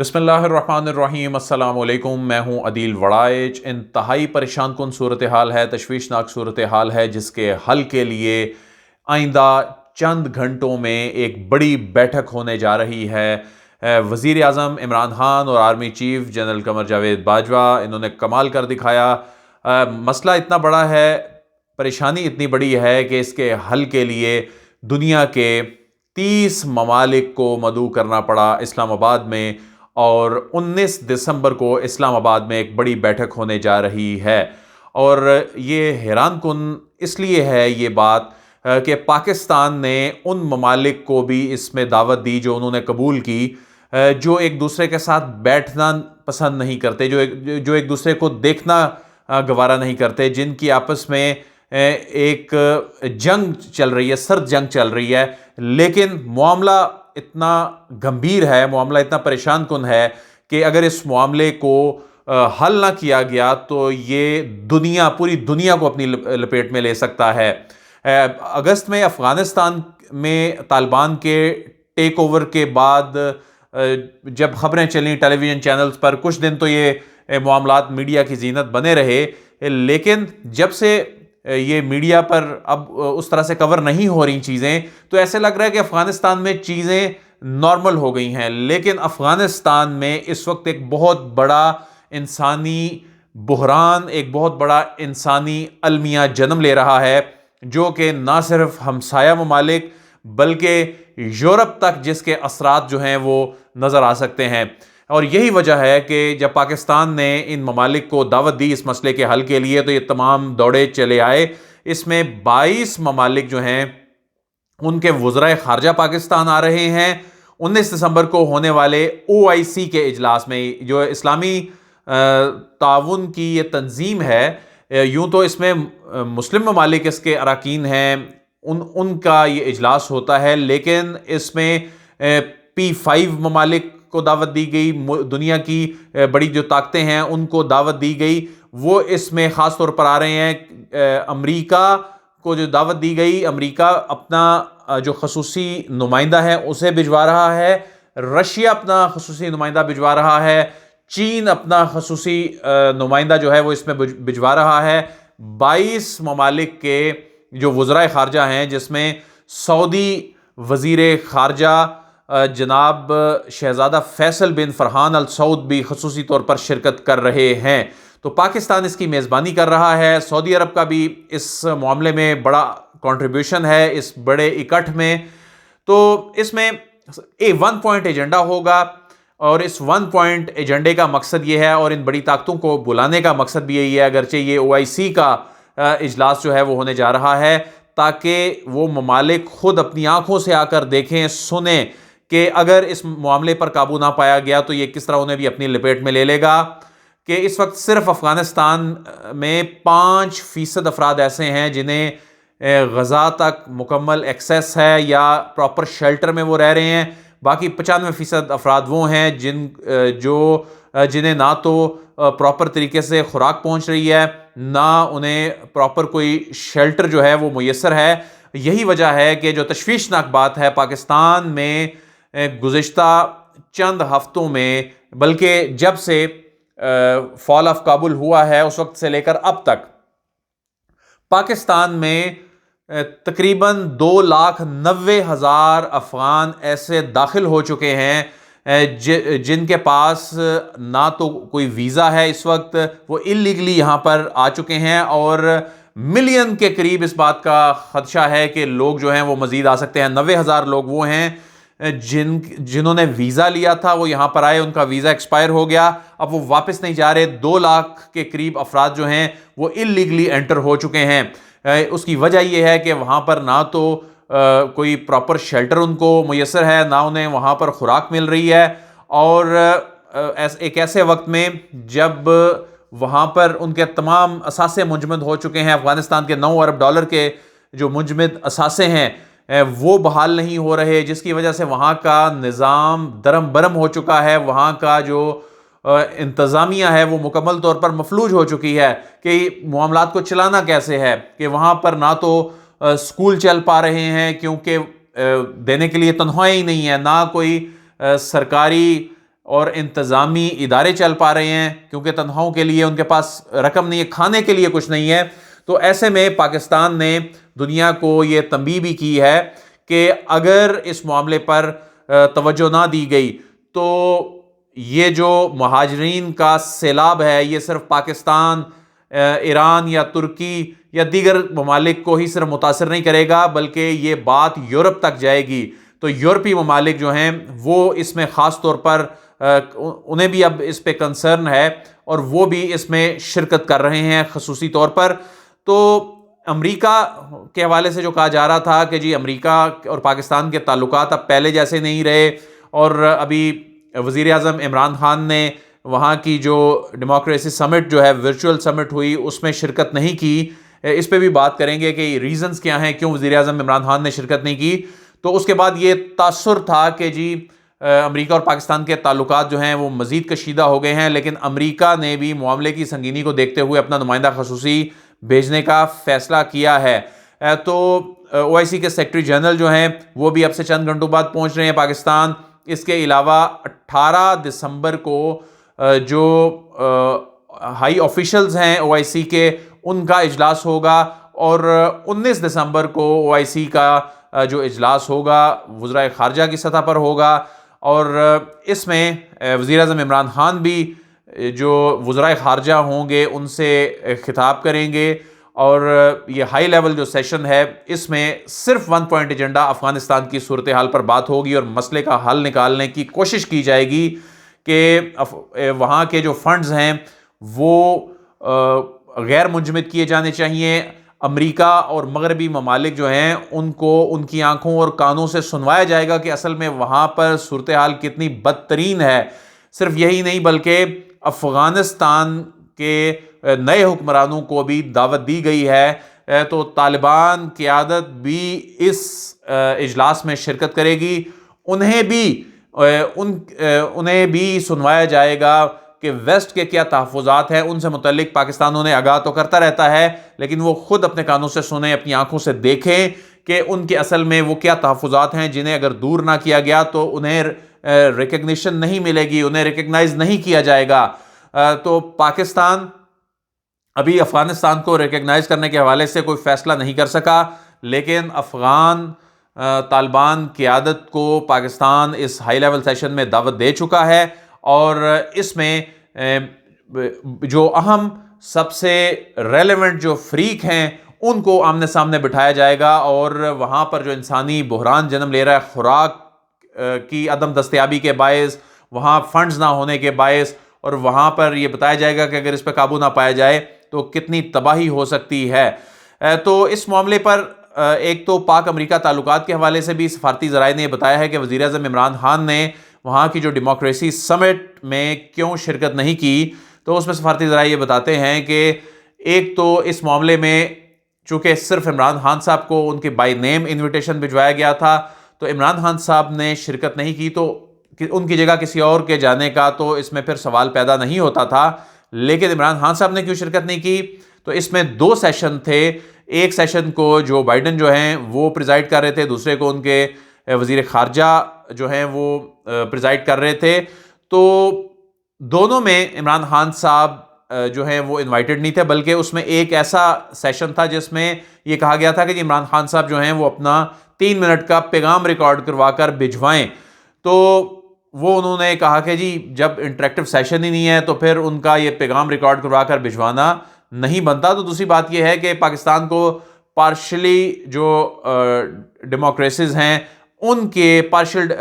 بسم اللہ الرحمن الرحیم۔ السلام علیکم، میں ہوں عدیل وڑائچ۔ انتہائی پریشان کن صورتحال ہے، تشویشناک صورتحال ہے، جس کے حل کے لیے آئندہ چند گھنٹوں میں ایک بڑی بیٹھک ہونے جا رہی ہے۔ وزیر اعظم عمران خان اور army chief general Qamar Javed Bajwa, انہوں نے کمال کر دکھایا۔ مسئلہ اتنا بڑا ہے، پریشانی اتنی بڑی ہے کہ اس کے حل کے لیے دنیا کے 30 ممالک کو مدعو کرنا پڑا اسلام آباد میں، اور 19 دسمبر کو اسلام آباد میں ایک بڑی بیٹھک ہونے جا رہی ہے۔ اور یہ حیران کن اس لیے ہے یہ بات کہ پاکستان نے ان ممالک کو بھی اس میں دعوت دی جو انہوں نے قبول کی، جو ایک دوسرے کے ساتھ بیٹھنا پسند نہیں کرتے، جو ایک دوسرے کو دیکھنا گوارا نہیں کرتے، جن کی آپس میں ایک جنگ چل رہی ہے، سرد جنگ چل رہی ہے، لیکن معاملہ اتنا گمبھیر ہے، معاملہ اتنا پریشان کن ہے کہ اگر اس معاملے کو حل نہ کیا گیا تو یہ پوری دنیا کو اپنی لپیٹ میں لے سکتا ہے۔ اگست میں افغانستان میں طالبان کے ٹیک اوور کے بعد جب خبریں چلیں ٹیلی ویژن چینلز پر، کچھ دن تو یہ معاملات میڈیا کی زینت بنے رہے، لیکن جب سے یہ میڈیا پر اب اس طرح سے کور نہیں ہو رہی چیزیں، تو ایسے لگ رہا ہے کہ افغانستان میں چیزیں نارمل ہو گئی ہیں۔ لیکن افغانستان میں اس وقت ایک بہت بڑا انسانی بحران، ایک بہت بڑا انسانی المیہ جنم لے رہا ہے، جو کہ نہ صرف ہمسایہ ممالک بلکہ یورپ تک جس کے اثرات جو ہیں وہ نظر آ سکتے ہیں۔ اور یہی وجہ ہے کہ جب پاکستان نے ان ممالک کو دعوت دی اس مسئلے کے حل کے لیے، تو یہ تمام دوڑے چلے آئے۔ اس میں 22 ممالک جو ہیں ان کے وزرائے خارجہ پاکستان آ رہے ہیں 19 دسمبر کو ہونے والے OIC کے اجلاس میں۔ جو اسلامی تعاون کی یہ تنظیم ہے، یوں تو اس میں مسلم ممالک اس کے اراکین ہیں، ان کا یہ اجلاس ہوتا ہے، لیکن اس میں P5 ممالک کو دعوت دی گئی، دنیا کی بڑی جو طاقتیں ہیں ان کو دعوت دی گئی۔ وہ اس میں خاص طور پر آ رہے ہیں۔ امریکہ کو جو دعوت دی گئی، امریکہ اپنا جو خصوصی نمائندہ ہے اسے بھجوا رہا ہے، رشیا اپنا خصوصی نمائندہ بھجوا رہا ہے، چین اپنا خصوصی نمائندہ جو ہے وہ اس میں بھجوا رہا ہے۔ 22 ممالک کے جو وزرائے خارجہ ہیں، جس میں سعودی وزیر خارجہ جناب شہزادہ فیصل بن فرحان ال سعود بھی خصوصی طور پر شرکت کر رہے ہیں، تو پاکستان اس کی میزبانی کر رہا ہے۔ سعودی عرب کا بھی اس معاملے میں بڑا کنٹریبیوشن ہے اس بڑے اکٹھ میں۔ تو اس میں 1 پوائنٹ ایجنڈا ہوگا، اور اس 1 پوائنٹ ایجنڈے کا مقصد یہ ہے، اور ان بڑی طاقتوں کو بلانے کا مقصد بھی یہی ہے، اگرچہ یہ OIC کا اجلاس جو ہے وہ ہونے جا رہا ہے، تاکہ وہ ممالک خود اپنی آنکھوں سے آ کر دیکھیں، سنیں کہ اگر اس معاملے پر قابو نہ پایا گیا تو یہ کس طرح انہیں بھی اپنی لپیٹ میں لے لے گا۔ کہ اس وقت صرف افغانستان میں 5% افراد ایسے ہیں جنہیں غذا تک مکمل ایکسیس ہے یا پراپر شیلٹر میں وہ رہ رہے ہیں۔ باقی 95% افراد وہ ہیں جنہیں نہ تو پراپر طریقے سے خوراک پہنچ رہی ہے، نہ انہیں پراپر کوئی شیلٹر جو ہے وہ میسر ہے۔ یہی وجہ ہے کہ جو تشویشناک بات ہے، پاکستان میں گزشتہ چند ہفتوں میں، بلکہ جب سے فال آف کابل ہوا ہے اس وقت سے لے کر اب تک، پاکستان میں تقریباً 2,90,000 افغان ایسے داخل ہو چکے ہیں جن کے پاس نہ تو کوئی ویزا ہے، اس وقت وہ اللیگلی یہاں پر آ چکے ہیں، اور ملین کے قریب اس بات کا خدشہ ہے کہ لوگ جو ہیں وہ مزید آ سکتے ہیں۔ 90,000 لوگ وہ ہیں جنہوں نے ویزا لیا تھا، وہ یہاں پر آئے، ان کا ویزا ایکسپائر ہو گیا، اب وہ واپس نہیں جا رہے۔ 2 لاکھ کے قریب افراد جو ہیں وہ اللیگلی انٹر ہو چکے ہیں۔ اس کی وجہ یہ ہے کہ وہاں پر نہ تو کوئی پراپر شیلٹر ان کو میسر ہے، نہ انہیں وہاں پر خوراک مل رہی ہے، اور ایک ایسے وقت میں جب وہاں پر ان کے تمام اثاثے منجمد ہو چکے ہیں۔ افغانستان کے $9 ارب کے جو منجمد اثاثے ہیں وہ بحال نہیں ہو رہے، جس کی وجہ سے وہاں کا نظام درم برم ہو چکا ہے۔ وہاں کا جو انتظامیہ ہے وہ مکمل طور پر مفلوج ہو چکی ہے کہ معاملات کو چلانا کیسے ہے، کہ وہاں پر نہ تو سکول چل پا رہے ہیں کیونکہ دینے کے لیے تنخواہیں ہی نہیں ہیں، نہ کوئی سرکاری اور انتظامی ادارے چل پا رہے ہیں، کیونکہ تنخواہوں کے لیے ان کے پاس رقم نہیں ہے، کھانے کے لیے کچھ نہیں ہے۔ تو ایسے میں پاکستان نے دنیا کو یہ تنبیہ بھی کی ہے کہ اگر اس معاملے پر توجہ نہ دی گئی تو یہ جو مہاجرین کا سیلاب ہے یہ صرف پاکستان، ایران یا ترکی یا دیگر ممالک کو ہی صرف متاثر نہیں کرے گا، بلکہ یہ بات یورپ تک جائے گی۔ تو یورپی ممالک جو ہیں وہ اس میں خاص طور پر انہیں بھی اب اس پہ کنسرن ہے اور وہ بھی اس میں شرکت کر رہے ہیں خصوصی طور پر۔ تو امریکہ کے حوالے سے جو کہا جا رہا تھا کہ جی امریکہ اور پاکستان کے تعلقات اب پہلے جیسے نہیں رہے، اور ابھی وزیر اعظم عمران خان نے وہاں کی جو ڈیموکریسی سمٹ جو ہے ورچوئل سمٹ ہوئی اس میں شرکت نہیں کی، اس پہ بھی بات کریں گے کہ ریزنز کیا ہیں کیوں وزیر اعظم عمران خان نے شرکت نہیں کی۔ تو اس کے بعد یہ تاثر تھا کہ جی امریکہ اور پاکستان کے تعلقات جو ہیں وہ مزید کشیدہ ہو گئے ہیں، لیکن امریکہ نے بھی معاملے کی سنگینی کو دیکھتے ہوئے اپنا نمائندہ خصوصی بھیجنے کا فیصلہ کیا ہے۔ تو OIC کے سیکرٹری جنرل جو ہیں وہ بھی اب سے چند گھنٹوں بعد پہنچ رہے ہیں پاکستان۔ اس کے علاوہ 18 دسمبر کو جو ہائی آفیشلز ہیں OIC کے ان کا اجلاس ہوگا، اور 19 دسمبر کو OIC کا جو اجلاس ہوگا وزرائے خارجہ کی سطح پر ہوگا، اور اس میں وزیر اعظم عمران خان بھی جو وزرائے خارجہ ہوں گے ان سے خطاب کریں گے، اور یہ ہائی لیول جو سیشن ہے اس میں صرف 1 پوائنٹ ایجنڈا افغانستان کی صورتحال پر بات ہوگی، اور مسئلے کا حل نکالنے کی کوشش کی جائے گی کہ وہاں کے جو فنڈز ہیں وہ غیر منجمد کیے جانے چاہیے۔ امریکہ اور مغربی ممالک جو ہیں ان کو ان کی آنکھوں اور کانوں سے سنوایا جائے گا کہ اصل میں وہاں پر صورتحال کتنی بدترین ہے۔ صرف یہی نہیں بلکہ افغانستان کے نئے حکمرانوں کو بھی دعوت دی گئی ہے، تو طالبان قیادت بھی اس اجلاس میں شرکت کرے گی، انہیں بھی سنوایا جائے گا کہ ویسٹ کے کیا تحفظات ہیں، ان سے متعلق پاکستان انہیں آگاہ تو کرتا رہتا ہے، لیکن وہ خود اپنے کانوں سے سنیں، اپنی آنکھوں سے دیکھیں کہ ان کے اصل میں وہ کیا تحفظات ہیں جنہیں اگر دور نہ کیا گیا تو انہیں ریکگنیشن نہیں ملے گی، انہیں ریکگنائز نہیں کیا جائے گا۔ تو پاکستان ابھی افغانستان کو ریکگنائز کرنے کے حوالے سے کوئی فیصلہ نہیں کر سکا، لیکن افغان طالبان قیادت کو پاکستان اس ہائی لیول سیشن میں دعوت دے چکا ہے، اور اس میں جو اہم سب سے ریلیونٹ جو فریق ہیں ان کو آمنے سامنے بٹھایا جائے گا، اور وہاں پر جو انسانی بحران جنم لے رہا ہے خوراک کی عدم دستیابی کے باعث، وہاں فنڈز نہ ہونے کے باعث، اور وہاں پر یہ بتایا جائے گا کہ اگر اس پہ قابو نہ پایا جائے تو کتنی تباہی ہو سکتی ہے۔ تو اس معاملے پر ایک تو پاک امریکہ تعلقات کے حوالے سے بھی سفارتی ذرائع نے یہ بتایا ہے کہ وزیر اعظم عمران خان نے وہاں کی جو ڈیموکریسی سمٹ میں کیوں شرکت نہیں کی، تو اس میں سفارتی ذرائع یہ بتاتے ہیں کہ ایک تو اس معاملے میں چونکہ صرف عمران خان صاحب کو ان کے بائی نیم انویٹیشن بھجوایا گیا تھا، تو عمران خان صاحب نے شرکت نہیں کی، تو ان کی جگہ کسی اور کے جانے کا تو اس میں پھر سوال پیدا نہیں ہوتا تھا۔ لیکن عمران خان صاحب نے کیوں شرکت نہیں کی؟ تو اس میں 2 سیشن تھے، ایک سیشن کو جو بائیڈن جو ہیں وہ پریزائڈ کر رہے تھے، دوسرے کو ان کے وزیر خارجہ جو ہیں وہ پریزائڈ کر رہے تھے۔ تو دونوں میں عمران خان صاحب جو ہیں وہ انوائٹڈ نہیں تھے، بلکہ اس میں ایک ایسا سیشن تھا جس میں یہ کہا گیا تھا کہ جی عمران خان صاحب جو ہیں وہ اپنا 3 منٹ کا پیغام ریکارڈ کروا کر بھجوائیں۔ تو وہ انہوں نے کہا کہ جی جب انٹریکٹیو سیشن ہی نہیں ہے تو پھر ان کا یہ پیغام ریکارڈ کروا کر بھجوانا نہیں بنتا۔ تو دوسری بات یہ ہے کہ پاکستان کو پارشلی جو ڈیموکریسیز ہیں ان کے پارشل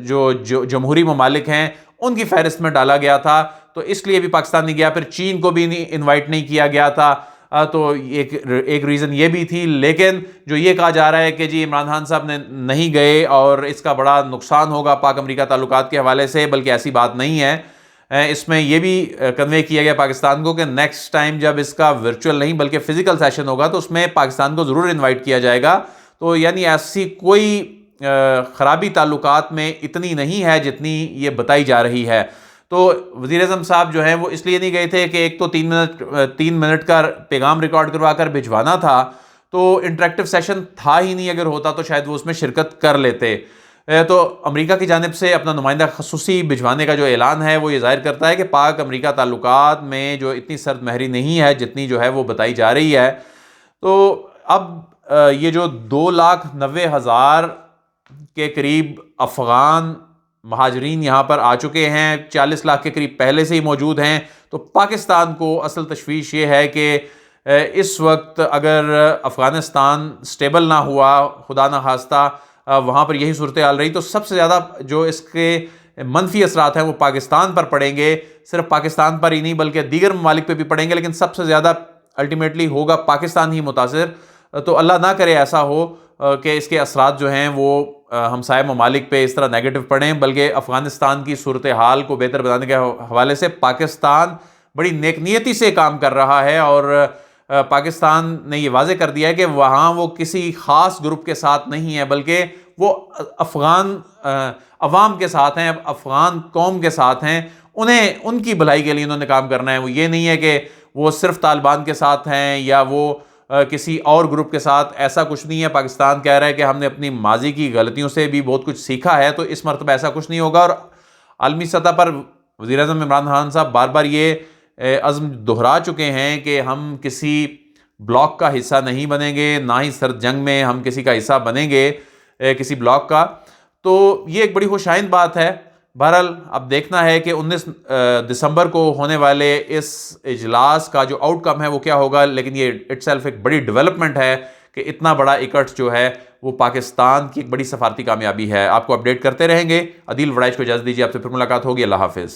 جو جمہوری ممالک ہیں ان کی فہرست میں ڈالا گیا تھا، تو اس لیے بھی پاکستان نہیں گیا۔ پھر چین کو بھی انوائٹ نہیں کیا گیا تھا، تو ایک ریزن یہ بھی تھی۔ لیکن جو یہ کہا جا رہا ہے کہ جی عمران خان صاحب نے نہیں گئے اور اس کا بڑا نقصان ہوگا پاک امریکہ تعلقات کے حوالے سے، بلکہ ایسی بات نہیں ہے۔ اس میں یہ بھی کنوے کیا گیا پاکستان کو کہ نیکسٹ ٹائم جب اس کا ورچوئل نہیں بلکہ فزیکل سیشن ہوگا تو اس میں پاکستان کو ضرور انوائٹ کیا جائے گا۔ تو یعنی ایسی کوئی خرابی تعلقات میں اتنی نہیں ہے جتنی یہ بتائی جا رہی ہے۔ تو وزیر اعظم صاحب جو ہیں وہ اس لیے نہیں گئے تھے کہ ایک تو 3 منٹ کا پیغام ریکارڈ کروا کر بھجوانا تھا، تو انٹریکٹیو سیشن تھا ہی نہیں، اگر ہوتا تو شاید وہ اس میں شرکت کر لیتے۔ تو امریکہ کی جانب سے اپنا نمائندہ خصوصی بھجوانے کا جو اعلان ہے وہ یہ ظاہر کرتا ہے کہ پاک امریکہ تعلقات میں جو اتنی سرد مہری نہیں ہے جتنی جو ہے وہ بتائی جا رہی ہے. تو اب یہ جو 2,90,000 کے قریب افغان مہاجرین یہاں پر آ چکے ہیں، 40 لاکھ کے قریب پہلے سے ہی موجود ہیں. تو پاکستان کو اصل تشویش یہ ہے کہ اس وقت اگر افغانستان سٹیبل نہ ہوا، خدا نہ خواستہ وہاں پر یہی صورتحال رہی، تو سب سے زیادہ جو اس کے منفی اثرات ہیں وہ پاکستان پر پڑیں گے. صرف پاکستان پر ہی نہیں بلکہ دیگر ممالک پہ بھی پڑیں گے، لیکن سب سے زیادہ الٹیمیٹلی ہوگا پاکستان ہی متاثر. تو اللہ نہ کرے ایسا ہو کہ اس کے اثرات جو ہیں وہ ہمسائے ممالک پہ اس طرح نیگیٹو پڑیں، بلکہ افغانستان کی صورتحال کو بہتر بنانے کے حوالے سے پاکستان بڑی نیک نیتی سے کام کر رہا ہے. اور پاکستان نے یہ واضح کر دیا ہے کہ وہاں وہ کسی خاص گروپ کے ساتھ نہیں ہے، بلکہ وہ افغان عوام کے ساتھ ہیں، افغان قوم کے ساتھ ہیں. انہیں ان کی بھلائی کے لیے انہوں نے کام کرنا ہے. وہ یہ نہیں ہے کہ وہ صرف طالبان کے ساتھ ہیں یا وہ کسی اور گروپ کے ساتھ، ایسا کچھ نہیں ہے. پاکستان کہہ رہا ہے کہ ہم نے اپنی ماضی کی غلطیوں سے بھی بہت کچھ سیکھا ہے، تو اس مرتبہ ایسا کچھ نہیں ہوگا. اور عالمی سطح پر وزیر اعظم عمران خان صاحب بار بار یہ عزم دہرا چکے ہیں کہ ہم کسی بلاک کا حصہ نہیں بنیں گے، نہ ہی سرد جنگ میں ہم کسی کا حصہ بنیں گے کسی بلاک کا. تو یہ ایک بڑی خوش آئند بات ہے. بہرحال اب دیکھنا ہے کہ 19 دسمبر کو ہونے والے اس اجلاس کا جو آؤٹ کم ہے وہ کیا ہوگا. لیکن یہ اٹ سیلف ایک بڑی ڈیولپمنٹ ہے کہ اتنا بڑا اکٹھ جو ہے وہ پاکستان کی ایک بڑی سفارتی کامیابی ہے. آپ کو اپڈیٹ کرتے رہیں گے. عدیل وڑائچ کو اجازت دیجیے، آپ سے پھر ملاقات ہوگی. اللہ حافظ.